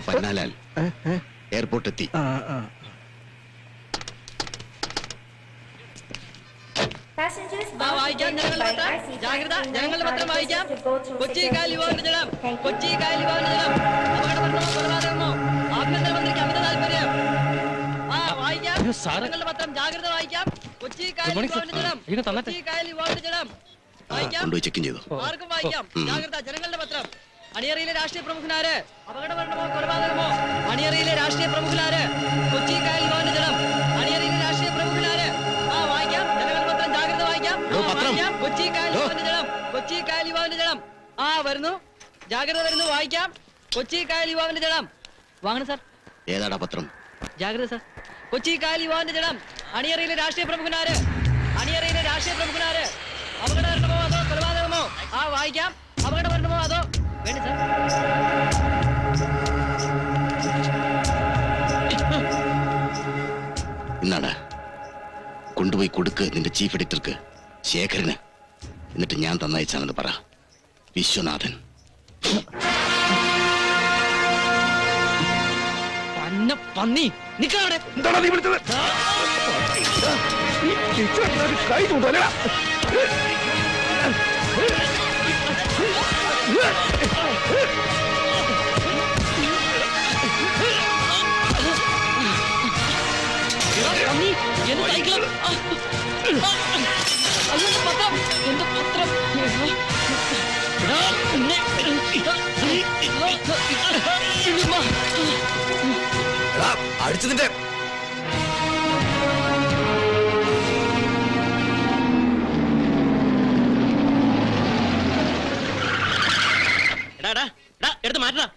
Pannalal airport എത്തി. ജാഗ്രത, ജനങ്ങളുടെ പത്രം വായിക്കാം. കൊച്ചി കായൽ വിവാദജലം, കൊച്ചി കായൽ വിവാദജലം അപകടമരണമോ കൊലപാതകമോ ആഭ്യന്തരമന്ത്രിക്ക് അമിത താല്പര്യം. വായിക്കാം ജനങ്ങളുടെ പത്രം, ജാഗ്രത വായിക്കാം. കൊച്ചി കായൽ വിവാദജലം, കൊച്ചി കായൽ വിവാദജലം വായിക്കാം. ആർക്കും വായിക്കാം. ജാഗ്രത, ജനങ്ങളുടെ പത്രം. അണിയറയിലെ രാഷ്ട്രീയ പ്രമുഖനാര്? അപകടമരണമോ കൊലപാതകമോ? അണിയറയിലെ രാഷ്ട്രീയ പ്രമുഖനാര്? കൊച്ചി കായൽ വിവാദജലം. അണിയറയിലെ രാഷ്ട്രീയ പ്രമുഖനാര്? വായിക്കാം. ജനങ്ങളുടെ പത്രം, ജാഗ്രത വായിക്കാം. കൊച്ചി കായൽ വിവാദജലം, കൊച്ചി കായൽ വിവാദജലം. വരുന്നു, ജാഗ്രത വരുന്നു, വായിക്കാം. കൊച്ചി കായൽ വിവാദജലം. വാങ്ങണം സാർ. ഏതാടാ പത്രം? ജാഗ്രത സാർ. കൊച്ചി കായൽ വിവാദജലം. അണിയറയിലെ രാഷ്ട്രീയ പ്രമുഖനാര്? അണിയറയിലെ രാഷ്ട്രീയ പ്രമുഖനാര്? അപകടമരണമോ അതോ കൊലപാതകമോ? വായിക്കാം. അപകടമരണമോ അതോ വേണ്ടി സാർ. എന്നാടാ കൊണ്ടുപോയി കൊടുക്ക് നിന്റെ ചീഫ് എഡിറ്റർക്ക് ശേഖരന്. എന്നിട്ട് ഞാൻ തന്നയച്ചാണെന്ന് പറ. വിശ്വനാഥൻ. പന്നി നിക്കവിടെ. എന്താണ് നീ വിളിച്ചത്? കൈ ചൂണ്ടല്ല. എന്റെ സൈക്കിൾ, പത്രം, എന്റെ പത്രം. അടിച്ചതിന്റെ എടുത്ത് മാറ്റണം.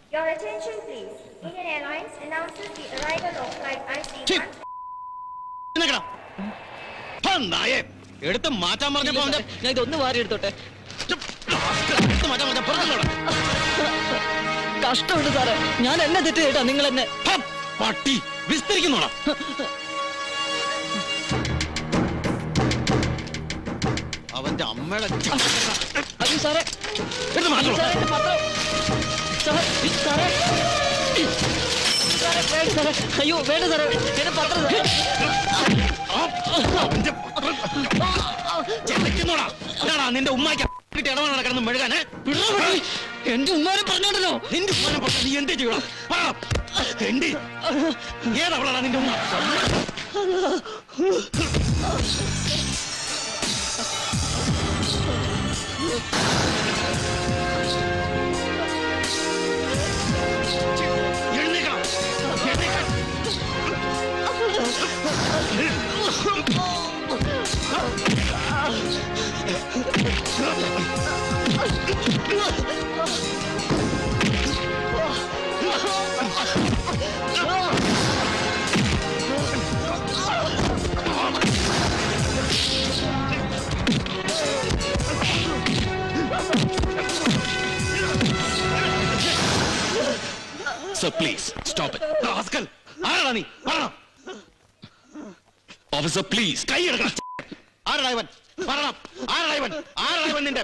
എടുത്ത് മാറ്റാൻ പറഞ്ഞപ്പോ ഞാൻ ഇതൊന്ന് വാരി എടുത്തോട്ടെ. കഷ്ടമുണ്ട് സാറേ, ഞാൻ എന്നെ തെറ്റ് കേട്ടാ നിങ്ങൾ എന്നെ പട്ടി വിസ്തരിക്കുന്നോടാ. അവന്റെ അമ്മയുടെ അയ്യോ സാറേ, എടുത്ത് മാറ്റണം. അയ്യോ വേണ്ട സാറേ, എന്റെ പത്രം നിന്റെ ഉമ്മാക്ക് ഇടവണ കിടന്ന് മെഴുകാന്. എന്റെ ഉമ്മാനെ പറഞ്ഞോണ്ടല്ലോ. നിന്റെ ഉമ്മാനെ പറഞ്ഞ നീ എന്ത് ചെയ്യണം? ഏതവളാണ് നിന്റെ ഉമ്മ? എഴുന്നേക്കണം. Sir, please stop it. Rascal, ആരാടാ നീ? പറയണം. Officer, please. കൈ എടുക്കണം. ആരാടാ ഇവൻ? പറയണം. ആരാടാ ഇവൻ? ആരാടാ ഇവൻ നിന്റെ?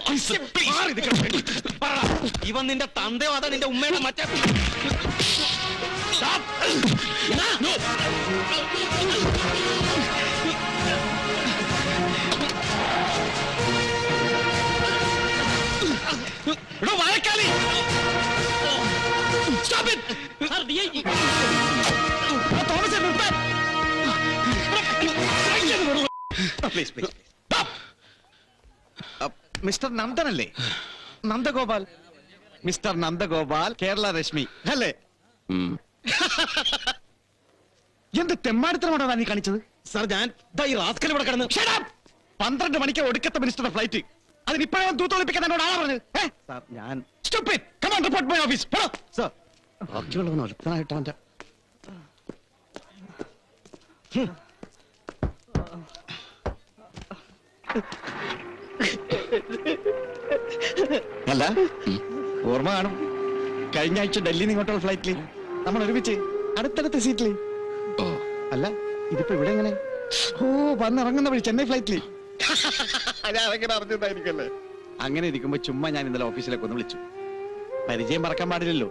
പറയണം. ഇവൻ നിന്റെ തന്തയോ അതോ നിന്റെ ഉമ്മയുടെ മറ്റേ? വഴക്കാലി. Stop it! തോമസ് നിർത്താൻ. Please, please. മിസ്റ്റർ നന്ദനല്ലേ? നന്ദഗോപാൽ. മിസ്റ്റർ നന്ദഗോപാൽ, കേരള രശ്മി അല്ലേ? എന്ത് തെമ്മാടിത്തരമാണോ നീ കാണിച്ചത്? സാർ ഞാൻ ഈ റാസ്കൽ ഇവിടെ കിടന്ന് 12 മണിക്ക് ഒടുക്കത്തെ മിനിസ്റ്ററുടെ ഫ്ലൈറ്റ്. അതിനിപ്പോഴേ തൂത്തൊളിപ്പിക്കാൻ എന്നോട് ആളാ പറഞ്ഞത്? സാർ ഞാൻ റിപ്പോർട്ട് മൈ ഓഫീസ്. സാർ ബാക്കിയുള്ളവൻ ഒരുത്തനായിട്ട് അവന്റെ അല്ല ഓർമ്മ കാണും. കഴിഞ്ഞ ആഴ്ച ഡൽഹിയിൽ നിന്ന് ഇങ്ങോട്ടുള്ള ഫ്ലൈറ്റിൽ നമ്മൾ ഒരുമിച്ച് അടുത്തടുത്ത സീറ്റിൽ. അല്ല ഇതിപ്പോ ഇവിടെ എങ്ങനെ? വന്നിറങ്ങുന്ന വഴി ചെന്നൈ ഫ്ലൈറ്റിൽ. ഞാനങ്ങനെ അറിഞ്ഞതായിരിക്കല്ലേ. അങ്ങനെ ഇരിക്കുമ്പോ ചുമ്മാ ഞാൻ ഇന്നലെ ഓഫീസിലേക്ക് ഒന്ന് വിളിച്ചു. പരിചയം മറക്കാൻ പാടില്ലല്ലോ.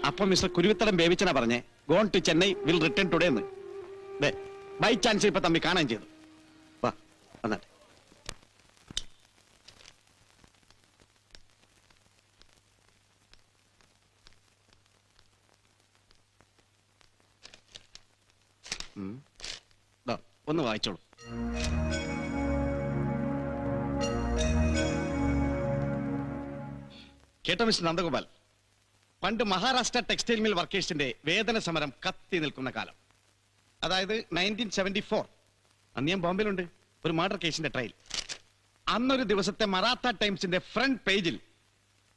അപ്പൊ മിസ്റ്റർ കുരുവിത്തടം ബേബിച്ചനാ പറഞ്ഞേ gone to Chennai will return today എന്ന്. ബൈ ചാൻസ് ഇപ്പൊ തമ്മി കാണാൻ ചെയ്തു. വാ വന്നാട്ടെ. ഒന്ന് വായിച്ചോളൂ. കേട്ടോ മിസ്റ്റർ നന്ദഗോപാൽ, പണ്ട് മഹാരാഷ്ട്ര ടെക്സ്റ്റൈൽ മിൽ വർക്കേഴ്സിന്റെ വേതന സമരം കത്തി നിൽക്കുന്ന കാലം, അതായത് 1974. അന്ന് ഞാൻ ബോംബെയിലുണ്ട്, ഒരു മർഡർ കേസിന്റെ ട്രയൽ. അന്നൊരു ദിവസത്തെ മറാത്ത ടൈംസിന്റെ ഫ്രണ്ട് പേജിൽ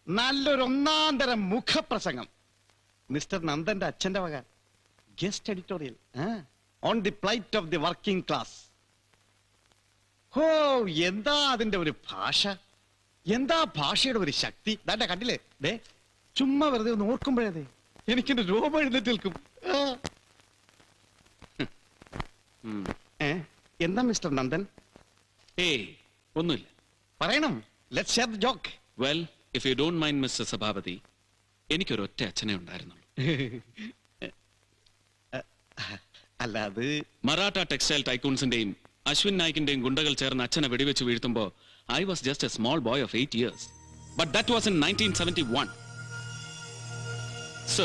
നല്ലൊരു ഒന്നാന്തരം മുഖപ്രസംഗം. മിസ്റ്റർ നന്ദന്റെ അച്ഛന്റെ വക guest editorial on the plight of the working class. ഹോ, എന്താ അതിന്റെ ഒരു ഭാഷ, എന്താ ഭാഷയുടെ ഒരു ശക്തി. ദാണ്ട കണ്ടില്ലേ, ദേ ചുമ്മാ വെറുതെ ഒന്ന് ഓർക്കുമ്പോഴേ എനിക്കെന്റെ രോമം എഴുന്നേറ്റ് നിൽക്കും. എന്താ മിസ്റ്റർ നന്ദൻ? ഏയ് ഒന്നുമില്ല. പറയണം, let's share the joke. Well, if you don't mind mister Sabhapathi, എനിക്കൊരൊറ്റ അച്ഛനെ ഉണ്ടായിരുന്നുള്ളൂ. അല്ല, അത് മറാഠ ടെക്സ്റ്റൈൽ ടൈക്കൂൺസിന്റെയും അശ്വിൻ നായിക്കിന്റെയും ഗുണ്ടകൾ ചേർന്ന് അച്ഛനെ വെടിവെച്ച് വീഴ്ത്തുമ്പോ I was just a small boy of 8 years. But that was in 1971. So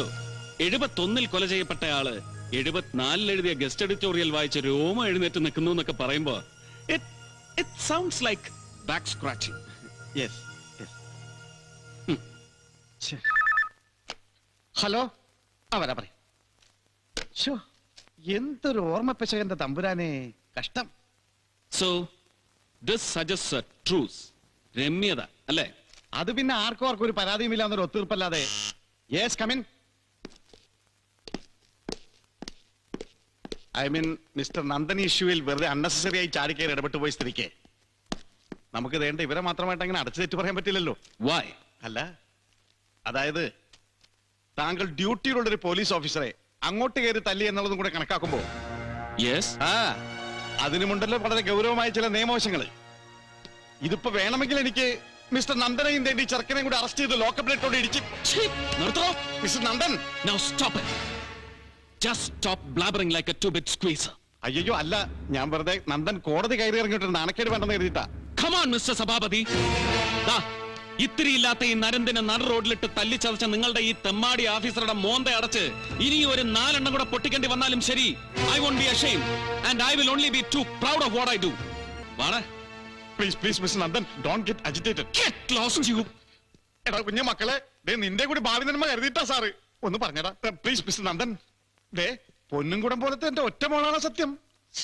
71 കൊല ചെയ്യപ്പെട്ടയാള് 74 എഴുതിയ ഗസ്റ്റ് എഡിറ്റോറിയൽ വായിച്ച് രോമം എഴുന്നേറ്റ് നിൽക്കുന്നു എന്നൊക്കെ പറയുമ്പോ it sounds like back scratching. Yes. Hello, വരാ പറയും. എന്തൊരു ഓർമ്മപ്പശകന്റെ തമ്പുരാനെ, കഷ്ടം. So this suggests a truce. രമ്യത അല്ലേ? അത് പിന്നെ ആർക്കും ഒരു പരാതിയുമില്ല എന്നൊരു ഒത്തീർപ്പല്ലാതെ. Yes, come in. I mean mister Nandan ഇഷ്യൂവിൽ വെറുതെ അൺനെസസറി ആയി ചാടിക്കയറി ഇടപെട്ട് പോയി സ്ഥിതിക്ക് നമുക്ക് വേണ്ട ഇവരെ മാത്രമായിട്ട് അങ്ങനെ അടച്ചു തെറ്റ് പറയാൻ പറ്റില്ലല്ലോ. Why? അല്ല, അതായത് താങ്കൾ ഡ്യൂട്ടിയിലുള്ള ഒരു പോലീസ് ഓഫീസറെ അങ്ങോട്ട് കയറി തല്ലി എന്നുള്ളതും കൂടെ കണക്കാക്കുമ്പോ Yes. അതിനുമുണ്ടല്ലോ വളരെ ഗൗരവമായ ചില നിയമവശങ്ങൾ. ഇതിപ്പോ വേണമെങ്കിൽ എനിക്ക് മിസ്റ്റർ നന്ദനെയും തേണ്ടി ചെറുക്കനെയും കൂടി അറസ്റ്റ് ചെയ്ത് ലോക്കപ്പിലിട്ടോണ്ട് ഇടിച്ച്. നിർത്തോ mister Nandan, Now stop it. Just stop blabbering like a two-bit squeezer. അയ്യോ അല്ല, ഞാൻ വെറുതെ നന്ദൻ കോടതി കയറി ഇറങ്ങിയിട്ടുണ്ട്, നാണക്കേട് വേണ്ടെന്ന് കരുതിട്ടാ. Come on, Mr. സഭാപതി. ദാ ഇത്തിരി ഇല്ലാത്ത ഈ നരന്തിനെ നട റോഡിലിട്ട് തല്ലിച്ചതച്ച നിങ്ങളുടെ ഈ തെമ്മാടി ഓഫീസറുടെ മോന്ത അടച്ച് ഇനി ഒരു 4 എണ്ണം കൂടെ പൊട്ടിക്കേണ്ടി വന്നാലും ശരി, I won't be ashamed and I will only be too proud of what I do. വാടാ. Please mister Nandan, don't get agitated. Get lost you. എടാ കുഞ്ഞു മക്കളെ, നിന്റെ കൂടി ഭാവി നന്മ കരുതിയിട്ടാ സാറ്. ഒന്ന് പറഞ്ഞടാ പ്ലീസ് മിസ്റ്റർ നന്ദൻ. പൊന്നും കൂടം പോലത്തെ എന്റെ ഒറ്റ മോളാണ് സത്യം.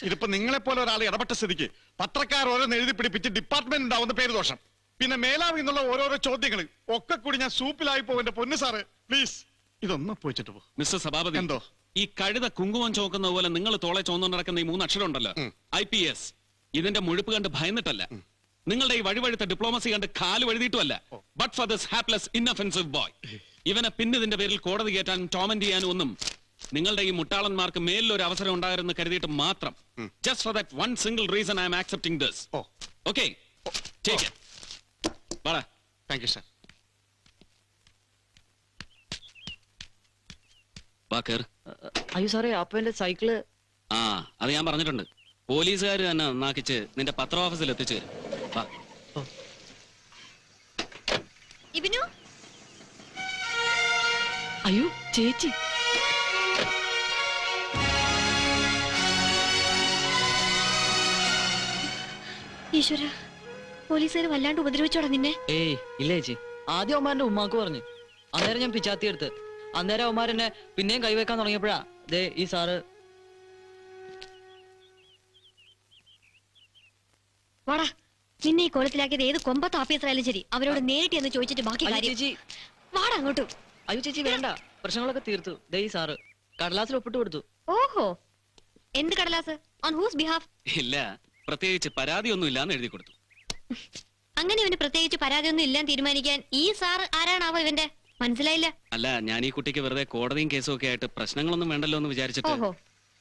ഇതിപ്പോ നിങ്ങളെ പോലെ ഒരാൾ ഇടപെട്ട സ്ഥിതിക്ക് പത്രക്കാർ ഓരോന്ന് എഴുതി പിടിപ്പിച്ച് ഡിപ്പാർട്ട്മെന്റ് ഉണ്ടാവുന്ന പേര് ദോഷം, പിന്നെ മേലാവ് എന്നുള്ള ഓരോരോ ചോദ്യങ്ങൾ ഒക്കെ കൂടി ഞാൻ സൂപ്പിലായി പോകും. എന്റെ പൊന്നു സാറ്, പ്ലീസ് ഇതൊന്നും പോയിച്ചിട്ട് പോ. മിസ്റ്റർ സഭാപതി, എന്തോ ഈ കഴുത കുങ്കുമം ചോക്കുന്ന പോലെ നിങ്ങൾ തോളെ ചോന്നുകൊണ്ട് നടക്കുന്ന ഈ 3 അക്ഷരം ഉണ്ടല്ലോ, IPS, ഇതിന്റെ മുഴുപ്പ് കണ്ട് ഭയന്നിട്ടല്ല, നിങ്ങളുടെ ഈ വഴിവഴുത്ത ഡിപ്ലോമസി കണ്ട് കാല് വഴുതിയിട്ടുമല്ല, but for this hapless inoffensive boy. ഇവനെ പിന്നെ ഇതിന്റെ പേരിൽ കോടതി കയറ്റാനും ടോമന്റ് ചെയ്യാനും ഒന്നും നിങ്ങളുടെ ഈ മുട്ടാളന്മാർക്ക് മേലിലൊരു അവസരം ഉണ്ടാകുമെന്ന് കരുതിയിട്ട് മാത്രം. Just for that one single reason I am accepting this. Okay, take it. വാടാ. Thank you sir. ബാക്കർ. അയ്യോ സാറേ, അപ്പൊ എന്റെ സൈക്കിള്. അത് ഞാൻ പറഞ്ഞിട്ടുണ്ട്. പോലീസുകാർ തന്നെ നന്നാക്കിച്ച് നിന്റെ പത്ര ഓഫീസിൽ എത്തിച്ചു തരും. വാ. ഇബിനു. അയ്യോ ചേച്ചി. ഈശ്വര, പോലീസുകാർ വല്ലാണ്ട് ഉപദ്രവിച്ചോടാ നിന്നെ. ഏയ് ഇല്ല ചേച്ചി, ആദ്യം അവന്മാരുടെ ഉമ്മാക്ക് പറഞ്ഞു, അന്നേരം ഞാൻ പിച്ചാത്തി എടുത്ത്, അന്നേരം അവന്മാരെന്നെ പിന്നെയും കൈവെക്കാൻ തുടങ്ങിയപ്പോഴാ ദേ ഈ സാറ്. വാടാ, നിന്നെ ഈ കോലത്തിലാക്കിയത് ഏത് കൊമ്പത്ത് ഓഫീസറായാലും ശരി, അവരോട് നേരിട്ട് എന്ന് ചോദിച്ചിട്ട് ബാക്കി കാര്യം. ചേച്ചി വാടാ അങ്ങോട്ടും. അയ്യോ ചേച്ചി വേണ്ട, പ്രശ്നങ്ങളൊക്കെ തീർത്തു. ദേ ഈ സാറ് കടലാസിൽ ഒപ്പിട്ട് കൊടുത്തു. ഓഹോ, എന്ത് കടലാസ്? On whose behalf? ഇല്ല, പ്രത്യേകിച്ച് പരാതിയൊന്നും ഇല്ലാന്ന് എഴുതി കൊടുത്തു. അങ്ങനെ ഇവന് പ്രത്യേകിച്ച് പരാതിയൊന്നും ഇല്ലാന്ന് തീരുമാനിക്കാൻ ഈ സാർ ആരാണാവോ ഇവന്റെ? മനസ്സിലായില്ല. അല്ല, ഞാൻ ഈ കുട്ടിക്ക് വെറുതെ കോടതിയും കേസും ഒക്കെ ആയിട്ട് പ്രശ്നങ്ങളൊന്നും വേണ്ടല്ലോ എന്ന് വിചാരിച്ചിട്ട്. ഓഹോ,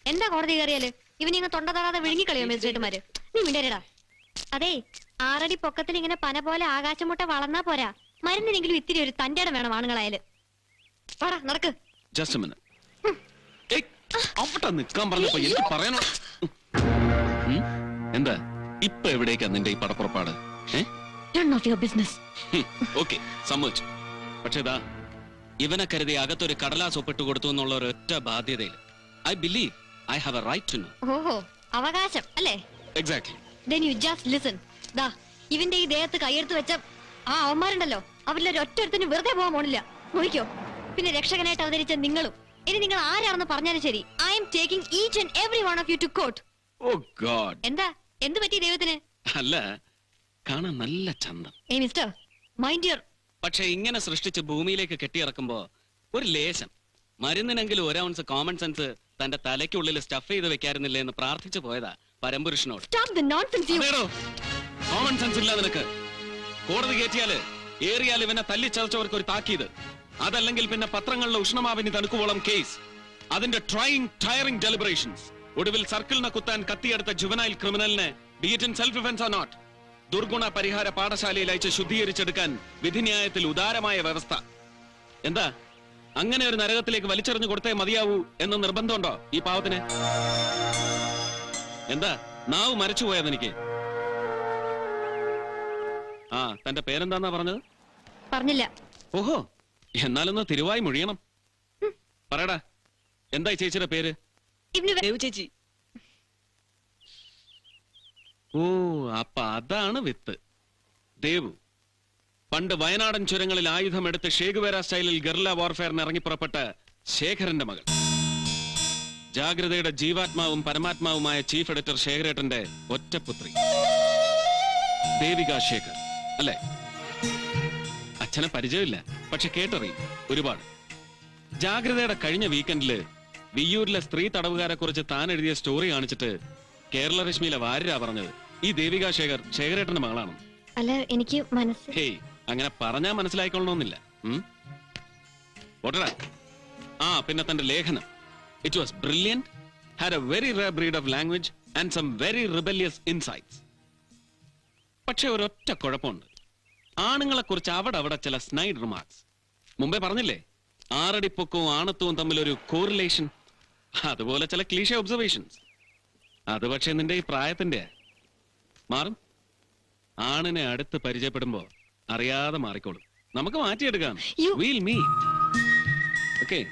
എന്താ കോടതി കയറിയാല് ഇവനിങ്ങ തൊണ്ട തൊടാതെ വിഴുങ്ങിക്കളയോ മജിസ്ട്രേറ്റുമാര്? നീ മിണ്ടേടാ. അതെ, 6 അടി പൊക്കത്തിൽ ഇങ്ങനെ പന പോലെ ആകാശമുട്ട വളർന്നാ പോരാ, മരുന്നിനെങ്കിലും ഇത്തിരി ഒരു തന്റേടം വേണം ആണുങ്ങളായാല്. വാടാ നടക്ക്. ജസ്റ്റ് മിനിറ്റ് അവിടെ നിൽക്കാൻ പറഞ്ഞപ്പോ എനിക്ക് പറയാനോ എന്താ ഇപ്പൊ എവിടേക്കാ നിന്റെ ഈ പടപ്പുറപ്പാട്? None of your business. Okay, സമ്മതിച്ചു. പക്ഷേ ഇതാ ഇവനെ കരുതി അകത്തൊരു കടലാസ് ഒപ്പിട്ട് കൊടുത്തു എന്നുള്ള ഒരു ഒറ്റ ബാധ്യതയിൽ I believe I have a right to know. ഓഹോ, അവകാശം അല്ലേ? Exactly. Then you just listen. ദാ ഇവന്റെ ഈ ദേഹത്ത് കൈയെടുത്ത് വെച്ച ആ അവന്മാരുണ്ടല്ലോ, അവരിലൊരു ഒറ്റത്തിന് വെറുതെ പോകാൻ പോണില്ല. നോക്കിക്കോ. പിന്നെ രക്ഷകനായിട്ട് അവതരിച്ച നിങ്ങളും. ഇനി നിങ്ങൾ ആരാണെന്ന് പറഞ്ഞാലും ശരി, I am taking each and every one of you to court. Oh god. എന്താ, എന്ത് പറ്റി ദൈവത്തിന്? അല്ല, കാണാൻ നല്ല ചന്തം. ഏയ് മിസ്റ്റർ, മൈൻഡ് യുവർ. പക്ഷെ ഇങ്ങനെ സൃഷ്ടിച്ച് ഭൂമിയിലേക്ക് കെട്ടിയിറക്കുമ്പോ ഒരു ലേശം മരുന്നിനെങ്കിലും ഒരു ഔൺസ് കോമൺ സെൻസ് തന്റെ തലയ്ക്കുള്ളിൽ സ്റ്റഫ് ചെയ്ത് വെക്കാറുന്നില്ലേ എന്ന് പ്രാർത്ഥിച്ചു പോയതാ പരമ്പുരുഷനോട്. Stop the nonsense you. Common sense ഇല്ല നിനക്ക്. കോടതി കയറ്റിയാല് ഏറിയാൽ ഇവനെ തല്ലിച്ചതച്ചവർക്ക് ഒരു താക്കീത്, അതല്ലെങ്കിൽ പിന്നെ പത്രങ്ങളിലെ ഉഷ്ണമാവിനി തണുക്കുവോളം കേസ്, അതിന്റെ ട്രൈയിങ് ടയറിംഗ് ഡെലിബറേഷൻസ്, ഒടുവിൽ സർക്കിളിനെ കുത്താൻ കത്തിയെടുത്ത ജുവനൈൽ ക്രിമിനലിനെ be it in self defence or not ദുർഗുണ പരിഹാര പാഠശാലയിൽ അയച്ച് ശുദ്ധീകരിച്ചെടുക്കാൻ വിധിന്യായത്തിൽ ഉദാരമായ വ്യവസ്ഥ. എന്താ അങ്ങനെ ഒരു നരകത്തിലേക്ക് വലിച്ചെറിഞ്ഞു കൊടുത്തേ മതിയാവൂ എന്ന് നിർബന്ധമുണ്ടോ ഈ പാവത്തിന്? എന്താ നാവ് മരച്ചുപോയത് എനിക്ക്? ആ, തന്റെ പേരെന്താന്നാ പറഞ്ഞത്? പറഞ്ഞില്ല. ഓഹോ, എന്നാലൊന്ന് തിരുവായി മൊഴിയണം. പറയടാ, എന്തായി ചേച്ചിയുടെ പേര്? ദേവു ചേച്ചി. ഓ, അപ്പൊ അതാണ് വിത്ത്. ദേവു പണ്ട് വയനാടൻ ചുരങ്ങളിൽ ആയുധമെടുത്ത് ഷേഗുവേര സ്റ്റൈലിൽ ഗറില്ല വാർഫെയറിന് ഇറങ്ങിപ്പുറപ്പെട്ട ശേഖരന്റെ മകൾ. ജാഗ്രതയുടെ ജീവാത്മാവും പരമാത്മാവുമായ ചീഫ് എഡിറ്റർ ശേഖരേട്ടന്റെ ഒറ്റപുത്രി ദേവിക ശേഖർ അല്ലേ? അച്ഛനെ പരിചയമില്ല, പക്ഷെ കേട്ടറിയും ഒരുപാട്. ജാഗ്രതയുടെ കഴിഞ്ഞ വീക്കെൻഡില് വിയ്യൂരിലെ സ്ത്രീ തടവുകാരെ കുറിച്ച് താൻ എഴുതിയ സ്റ്റോറി കാണിച്ചിട്ട് കേരള രശ്മിയിലെ വാര്യരാ പറഞ്ഞത് ഈ ദേവിക ശേഖർ ശേഖരേട്ടന്റെ മകളാണ്. അല്ല, എനിക്ക് മനസ്സ്. ഹേയ്, അങ്ങനെ പറഞ്ഞാ മനസ്സിലായിക്കൊള്ളണമെന്നില്ല. ഓട്ടടാ. ആ, പിന്നെ തന്റെ ലേഖനം, it was brilliant, had a very rare breed of language and some very rebellious insights. പക്ഷെ ഒരൊറ്റ കുഴപ്പമുണ്ട്. ആണുങ്ങളെ കുറിച്ച് അവിടെ ചില സ്നൈഡ് റിമാർക്സ്. മുമ്പേ പറഞ്ഞില്ലേ, 6 അടി പൊക്കവും ആണത്വവും തമ്മിലൊരു കോറിലേഷൻ. അതുപോലെ ചില ക്ലീഷ ഒബ്സർവേഷൻസ്. അത് പക്ഷെ നിന്റെ ഈ പ്രായത്തിന്റെ മാറും. ആണിനെ അടുത്ത് പരിചയപ്പെടുമ്പോ അറിയാതെ മാറിക്കോളും. നമുക്ക് മാറ്റിയെടുക്കാം. You- We'll meet. Okay.